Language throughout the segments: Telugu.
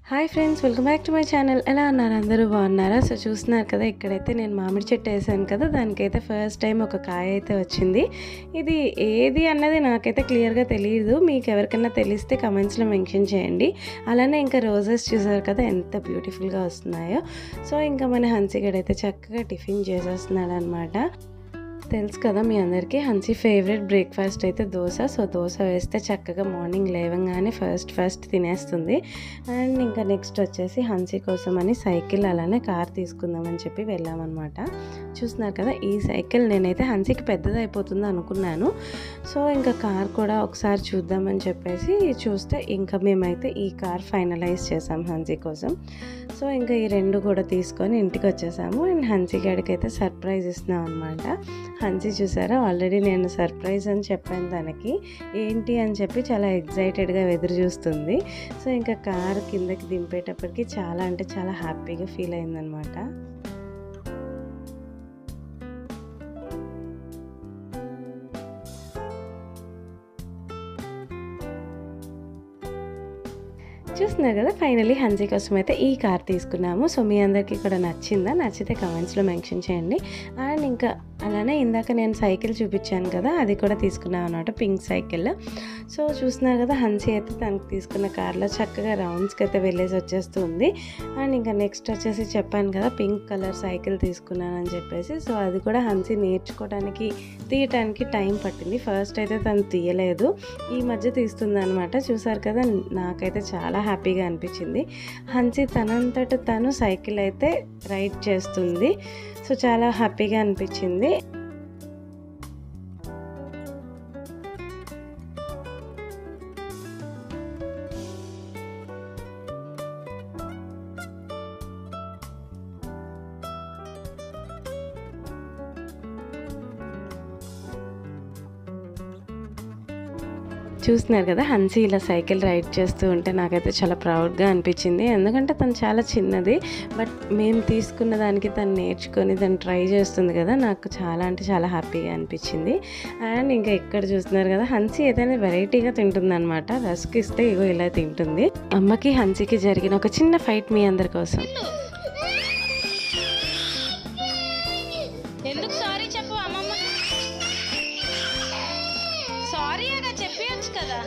Hi friends, welcome back to my channel. ఎలా ఉన్నారు? అందరూ బాగున్నారా? సో చూస్తున్నారు కదా, ఇక్కడైతే నేను మామిడి చెట్టు వేసాను కదా, దానికైతే ఫస్ట్ టైం ఒక కాయ అయితే వచ్చింది. ఇది ఏది అన్నది నాకైతే క్లియర్గా తెలియదు. మీకు ఎవరికైనా తెలిస్తే కమెంట్స్లో మెన్షన్ చేయండి. అలానే ఇంకా రోజెస్ చూసారు కదా ఎంత బ్యూటిఫుల్గా వస్తున్నాయో. సో ఇంకా మన హన్సిగడైతే చక్కగా టిఫిన్ చేసేస్తున్నాడు అనమాట. తెలుసు కదా మీ అందరికీ, హన్సీ ఫేవరెట్ బ్రేక్ఫాస్ట్ అయితే దోశ. సో దోశ వేస్తే చక్కగా మార్నింగ్ లేవగానే ఫస్ట్ తినేస్తుంది. అండ్ ఇంకా నెక్స్ట్ వచ్చేసి హన్సీ కోసం అని సైకిల్ అలానే కార్ తీసుకుందామని చెప్పి వెళ్ళామన్నమాట. చూస్తున్నారు కదా, ఈ సైకిల్ నేనైతే హన్సీకి పెద్దది అయిపోతుంది అనుకున్నాను. సో ఇంకా కార్ కూడా ఒకసారి చూద్దామని చెప్పేసి చూస్తే ఇంకా మేమైతే ఈ కార్ ఫైనలైజ్ చేసాం హన్సీ కోసం. సో ఇంకా ఈ రెండు కూడా తీసుకొని ఇంటికి వచ్చేసాము. అండ్ హన్సీ గడికి అయితే సర్ప్రైజ్ ఇస్తున్నాం అనమాట. హన్సీ చూసారా, ఆల్రెడీ నేను సర్ప్రైజ్ అని చెప్పాను తనకి, ఏంటి అని చెప్పి చాలా ఎగ్జైటెడ్గా ఎదురు చూస్తుంది. సో ఇంకా కార్ కిందకి దింపేటప్పటికి చాలా అంటే చాలా హ్యాపీగా ఫీల్ అయిందనమాట. చూస్తున్నారు కదా, ఫైనలీ హన్సీ కోసం అయితే ఈ కార్ తీసుకున్నాము. సో మీ అందరికీ కూడా నచ్చిందా? నచ్చితే కమెంట్స్లో మెన్షన్ చేయండి. అండ్ ఇంకా అలానే ఇందాక నేను సైకిల్ చూపించాను కదా, అది కూడా తీసుకున్నాను అనమాట, పింక్ సైకిల్. సో చూస్తున్నారు కదా, హన్సీ అయితే తనకు తీసుకున్న కార్లో చక్కగా రౌండ్స్కి అయితే వెళ్ళేసి వచ్చేస్తుంది. అండ్ ఇంకా నెక్స్ట్ వచ్చేసి చెప్పాను కదా పింక్ కలర్ సైకిల్ తీసుకున్నానని చెప్పేసి. సో అది కూడా హన్సీ నేర్చుకోవడానికి తీయటానికి టైం పట్టింది. ఫస్ట్ అయితే తను తీయలేదు, ఈ మధ్య తీస్తుంది అనమాట. చూసారు కదా, నాకైతే చాలా హ్యాపీగా అనిపించింది. హన్సీ తనంతట తను సైకిల్ అయితే రైడ్ చేస్తుంది. సో చాలా హ్యాపీగా అనిపించింది. చూస్తున్నారు కదా, హన్సీ ఇలా సైకిల్ రైడ్ చేస్తూ ఉంటే నాకైతే చాలా ప్రౌడ్గా అనిపించింది. ఎందుకంటే తను చాలా చిన్నది, బట్ మేము తీసుకున్న దానికి తను నేర్చుకొని తను ట్రై చేస్తుంది కదా, నాకు చాలా అంటే చాలా హ్యాపీగా అనిపించింది. అండ్ ఇంకా ఇక్కడ చూస్తున్నారు కదా, హన్సీ ఏదైనా వెరైటీగా తింటుంది అనమాట. రస్క్ ఇస్తే ఇగో ఇలా తింటుంది. అమ్మకి హన్సీకి జరిగిన ఒక చిన్న ఫైట్ మీ అందరి కోసం. ఎందుకు సారీ చెప్పు అమ్మమ్మ? సారీ అగా చెప్పచ్చు కదా.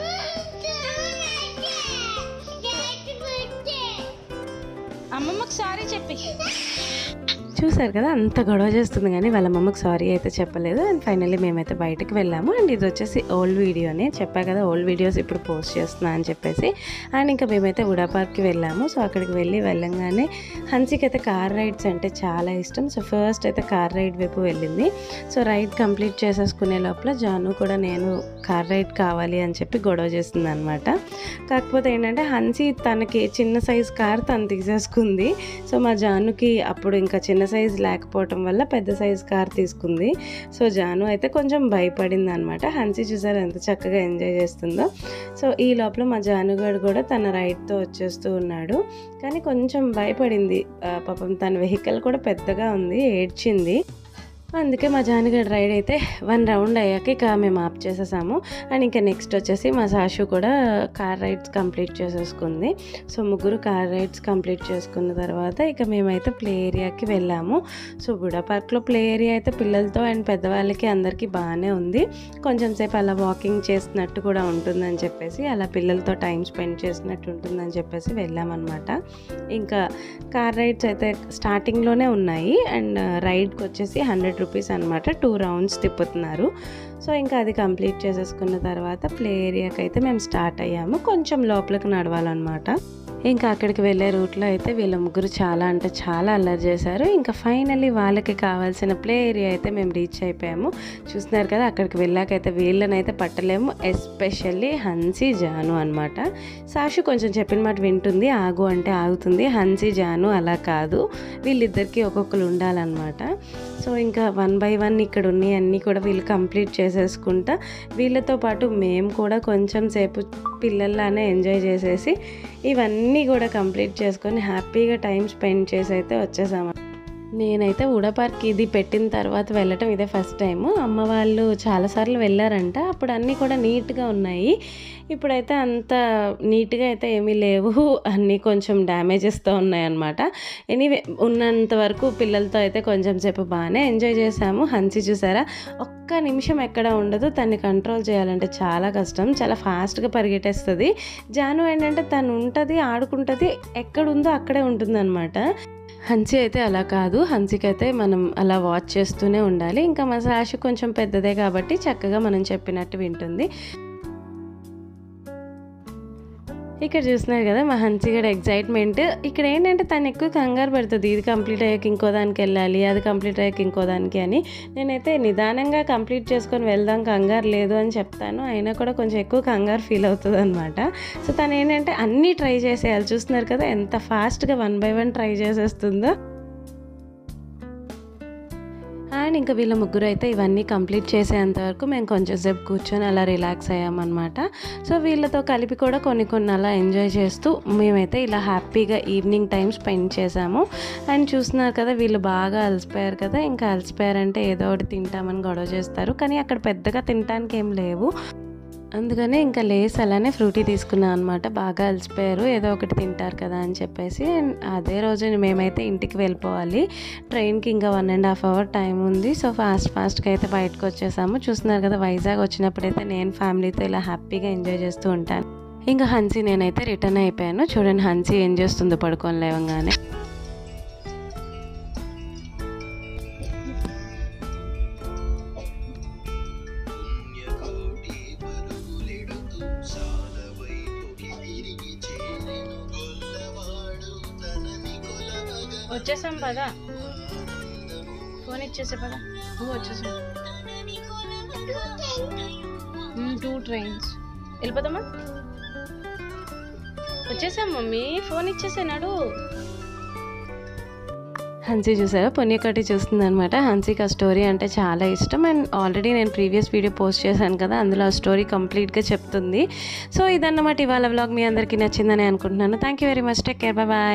అమ్మమ్మకు సారీ చెప్పి. చూసారు కదా, అంత గొడవ చేస్తుంది కానీ వాళ్ళ అమ్మమ్మకి సారీ అయితే చెప్పలేదు. అండ్ ఫైనల్లీ మేమైతే బయటకు వెళ్ళాము. అండ్ ఇది వచ్చేసి ఓల్డ్ వీడియోనే, చెప్పా కదా ఓల్డ్ వీడియోస్ ఇప్పుడు పోస్ట్ చేస్తున్నా అని చెప్పేసి. అండ్ ఇంకా మేమైతే వుడా పార్క్కి వెళ్ళాము. సో అక్కడికి వెళ్ళంగానే హన్సీకి అయితే కార్ రైడ్స్ అంటే చాలా ఇష్టం. సో ఫస్ట్ అయితే కార్ రైడ్ వైపు వెళ్ళింది. సో రైడ్ కంప్లీట్ చేసేసుకునే లోపల జాను కూడా నేను కార్ రైడ్ కావాలి అని చెప్పి గొడవ చేస్తుంది అనమాట. కాకపోతే ఏంటంటే హన్సీ తనకి చిన్న సైజ్ కార్ తను తీసేసుకుంది. సో మా జానుకి అప్పుడు ఇంకా చిన్న సైజ్ లేకపోవటం వల్ల పెద్ద సైజ్ కార్ తీసుకుంది. సో జాను అయితే కొంచెం భయపడింది అనమాట. హన్సీ చూసారు ఎంత చక్కగా ఎంజాయ్ చేస్తుందో. సో ఈ లోపల మా జానుగాడు కూడా తన రైడ్తో వచ్చేస్తూ ఉన్నాడు, కానీ కొంచెం భయపడింది. పాపం తన వెహికల్ కూడా పెద్దగా ఉంది, ఏడ్చింది. అందుకే మా జానుగడ్ రైడ్ అయితే 1 రౌండ్ అయ్యాక ఇక మేము ఆప్ చేసేసాము. అండ్ ఇంకా నెక్స్ట్ వచ్చేసి మా సాషు కూడా కార్ రైడ్స్ కంప్లీట్ చేసేసుకుంది. సో ముగ్గురు కార్ రైడ్స్ కంప్లీట్ చేసుకున్న తర్వాత ఇక మేమైతే ప్లే ఏరియాకి వెళ్ళాము. సో వుడా పార్క్లో ప్లే ఏరియా అయితే పిల్లలతో అండ్ పెద్దవాళ్ళకి అందరికీ బాగానే ఉంది. కొంచెం సేపు అలా వాకింగ్ చేసినట్టు కూడా ఉంటుందని చెప్పేసి, అలా పిల్లలతో టైం స్పెండ్ చేసినట్టు ఉంటుందని చెప్పేసి వెళ్ళామన్నమాట. ఇంకా కార్ రైడ్స్ అయితే స్టార్టింగ్లోనే ఉన్నాయి. అండ్ రైడ్కి వచ్చేసి 100 రూపీస్ అనమాట, 2 రౌండ్స్ తిప్పుతున్నారు. సో ఇంకా అది కంప్లీట్ చేసేసుకున్న తర్వాత ప్లే ఏరియాకి అయితే మేము స్టార్ట్ అయ్యాము. కొంచెం లోపలికి నడవాలన్నమాట. ఇంకా అక్కడికి వెళ్ళే రూట్లో అయితే వీళ్ళ ముగ్గురు చాలా అంటే చాలా అల్లరి చేశారు. ఇంకా ఫైనల్లీ వాళ్ళకి కావాల్సిన ప్లే ఏరియా అయితే మేము రీచ్ అయిపోయాము. చూస్తున్నారు కదా, అక్కడికి వెళ్ళాకైతే వీళ్ళనైతే పట్టలేము, ఎస్పెషల్లీ హన్సీ జాను అనమాట. సాషు కొంచెం చెప్పిన మాట వింటుంది, ఆగు అంటే ఆగుతుంది. హన్సీ జాను అలా కాదు, వీళ్ళిద్దరికీ ఒక్కొక్కరు ఉండాలన్నమాట. సో ఇంకా 1 by 1 ఇక్కడ ఉన్నాయి అన్నీ కూడా వీళ్ళు కంప్లీట్ చేసేసుకుంటా, వీళ్ళతో పాటు మేము కూడా కొంచెం సేపు పిల్లల్లానే ఎంజాయ్ చేసేసి ఇవన్నీ కూడా కంప్లీట్ చేసుకొని హ్యాపీగా టైం స్పెండ్ చేసి అయితే వచ్చేసాము. నేనైతే వుడా పార్క్ ఇది పెట్టిన తర్వాత వెళ్ళటం ఇదే ఫస్ట్ టైము. అమ్మ వాళ్ళు చాలాసార్లు వెళ్ళారంట. అప్పుడు అన్నీ కూడా నీట్గా ఉన్నాయి. ఇప్పుడైతే అంత నీట్గా అయితే ఏమీ లేవు, అన్నీ కొంచెం డ్యామేజెస్తో ఉన్నాయన్నమాట. ఎనీవే ఉన్నంత వరకు పిల్లలతో అయితే కొంచెం సేపు బాగానే ఎంజాయ్ చేసాము. హన్సీ చూసారా, ఒక్క నిమిషం ఎక్కడ ఉండదు. తన్ని కంట్రోల్ చేయాలంటే చాలా కష్టం, చాలా ఫాస్ట్గా పరిగెట్టేస్తుంది. జాను ఏంటంటే తను ఉంటుంది, ఆడుకుంటుంది, ఎక్కడుందో అక్కడే ఉంటుందన్నమాట. హన్సీ అయితే అలా కాదు. హన్సీకి అయితే మనం అలా వాచ్ చేస్తూనే ఉండాలి. ఇంకా మా సాషు కొంచెం పెద్దదే కాబట్టి చక్కగా మనం చెప్పినట్టు వింటుంది. ఇక్కడ చూస్తున్నారు కదా మా హన్సీ కూడా ఎగ్జైట్మెంట్. ఇక్కడ ఏంటంటే తను ఎక్కువ కంగారు పడుతుంది, ఇది కంప్లీట్ అయ్యాక ఇంకో దానికి వెళ్ళాలి, అది కంప్లీట్ అయ్యాక ఇంకో దానికి అని. నేనైతే నిదానంగా కంప్లీట్ చేసుకొని వెళ్దాం, కంగారు లేదు అని చెప్తాను. అయినా కూడా కొంచెం ఎక్కువ కంగారు ఫీల్ అవుతుంది అనమాట. సో తను ఏంటంటే అన్నీ ట్రై చేసేయాలి. చూస్తున్నారు కదా ఎంత ఫాస్ట్గా 1 by 1 ట్రై చేసేస్తుందో. అండ్ ఇంకా వీళ్ళ ముగ్గురు అయితే ఇవన్నీ కంప్లీట్ చేసేంత వరకు మేము కొంచెం సేపు కూర్చొని అలా రిలాక్స్ అయ్యామన్నమాట. సో వీళ్ళతో కలిపి కూడా కొన్ని అలా ఎంజాయ్ చేస్తూ మేమైతే ఇలా హ్యాపీగా ఈవినింగ్ టైం స్పెండ్ చేసాము. అండ్ చూస్తున్నారు కదా వీళ్ళు బాగా అలసిపోయారు కదా. ఇంకా అలసిపోయారంటే ఏదో ఒకటి తింటామని గొడవ చేస్తారు, కానీ అక్కడ పెద్దగా తినడానికి ఏం లేవు. అందుకనే ఇంకా లేస్ అలానే ఫ్రూటీ తీసుకున్నాం అనమాట. బాగా అలసిపోయారు, ఏదో ఒకటి తింటారు కదా అని చెప్పేసి. అండ్ అదే రోజు మేమైతే ఇంటికి వెళ్ళిపోవాలి. ట్రైన్కి ఇంకా 1.5 hour టైం ఉంది. సో ఫాస్ట్గా అయితే బయటకు వచ్చేసాము. చూస్తున్నారు కదా వైజాగ్ వచ్చినప్పుడైతే నేను ఫ్యామిలీతో ఇలా హ్యాపీగా ఎంజాయ్ చేస్తూ ఉంటాను. ఇంకా హన్సీ నేనైతే రిటర్న్ అయిపోయాను. చూడండి హన్సీ ఏం చేస్తుందో పడుకొని లేవగానే. వచ్చేసాం పదా, ఫోన్ ఇచ్చేసే పదా. వచ్చేసాం 2 trains వెళ్ళిపోదామా. వచ్చేసాం మమ్మీ, ఫోన్ ఇచ్చేసాడు. హన్సీ చూసారా పుణ్యకటి చూస్తుంది అనమాట. హన్సీకి ఆ స్టోరీ అంటే చాలా ఇష్టం. అండ్ ఆల్రెడీ నేను ప్రీవియస్ వీడియో పోస్ట్ చేశాను కదా, అందులో ఆ స్టోరీ కంప్లీట్గా చెప్తుంది. సో ఇదన్నమాట ఇవాళ వ్లాగ్. మీ అందరికీ నచ్చిందని అనుకుంటున్నాను. Thank you very much. Take care, bye.